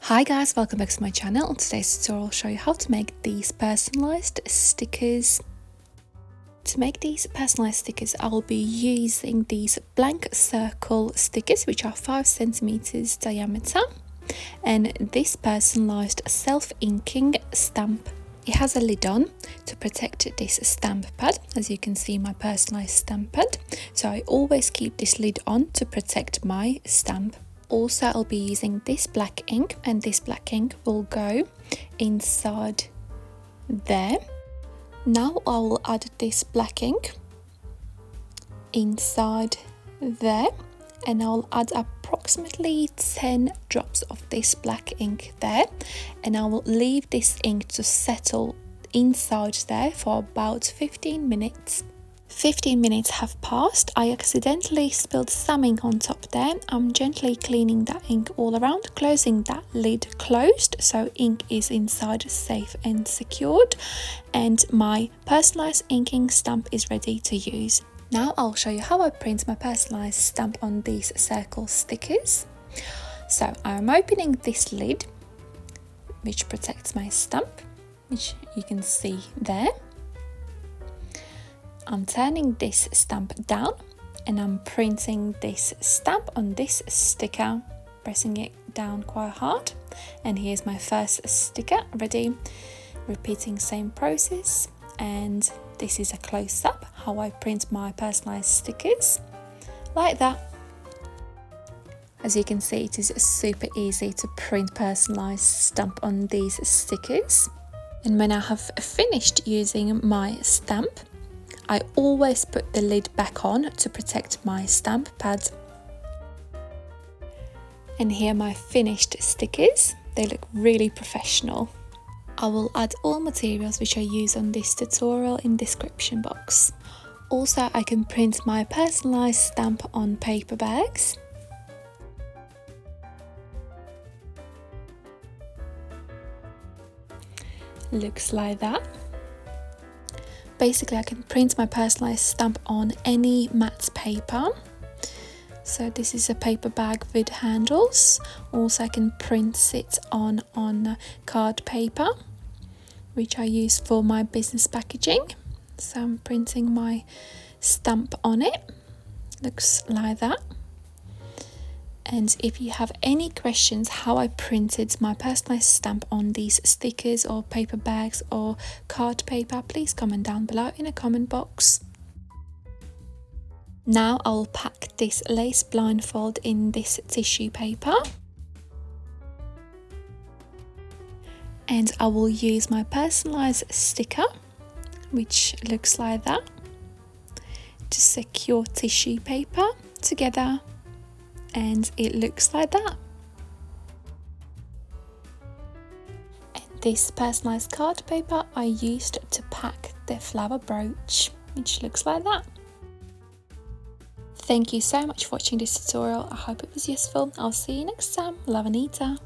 Hi guys, welcome back to my channel. In today's tutorial I'll show you how to make these personalized stickers. To make these personalized stickers I will be using these blank circle stickers which are 5 centimeters diameter and this personalized self-inking stamp. It has a lid on to protect this stamp pad, as you can see my personalized stamp pad, so I always keep this lid on to protect my stamp. Also I'll be using this black ink and this black ink will go inside there. Now I will add this black ink inside there and I'll add approximately 10 drops of this black ink there, and I will leave this ink to settle inside there for about 15 minutes. 15 minutes have passed. I accidentally spilled some ink on top there. I'm gently cleaning that ink all around, closing that lid closed so ink is inside safe and secured, and my personalized inking stamp is ready to use. Now I'll show you how I print my personalized stamp on these circle stickers. So I'm opening this lid which protects my stamp, which you can see there. I'm turning this stamp down and I'm printing this stamp on this sticker, pressing it down quite hard, and here's my first sticker ready. Repeating same process, and this is a close-up how I print my personalized stickers, like that. As you can see, it is super easy to print personalized stamp on these stickers. And when I have finished using my stamp, I always put the lid back on to protect my stamp pad. And here are my finished stickers. They look really professional. I will add all materials which I use on this tutorial in description box. Also, I can print my personalized stamp on paper bags. Looks like that. Basically, I can print my personalized stamp on any matte paper. So this is a paper bag with handles. Also, I can print it on card paper, which I use for my business packaging. So I'm printing my stamp on it. Looks like that. And if you have any questions how I printed my personalized stamp on these stickers or paper bags or card paper, please comment down below in a comment box. Now I'll pack this lace blindfold in this tissue paper. And I will use my personalized sticker, which looks like that, to secure tissue paper together. And it looks like that. And this personalized card paper I used to pack the flower brooch, which looks like that. Thank you so much for watching this tutorial. I hope it was useful. I'll see you next time. Love, Anita.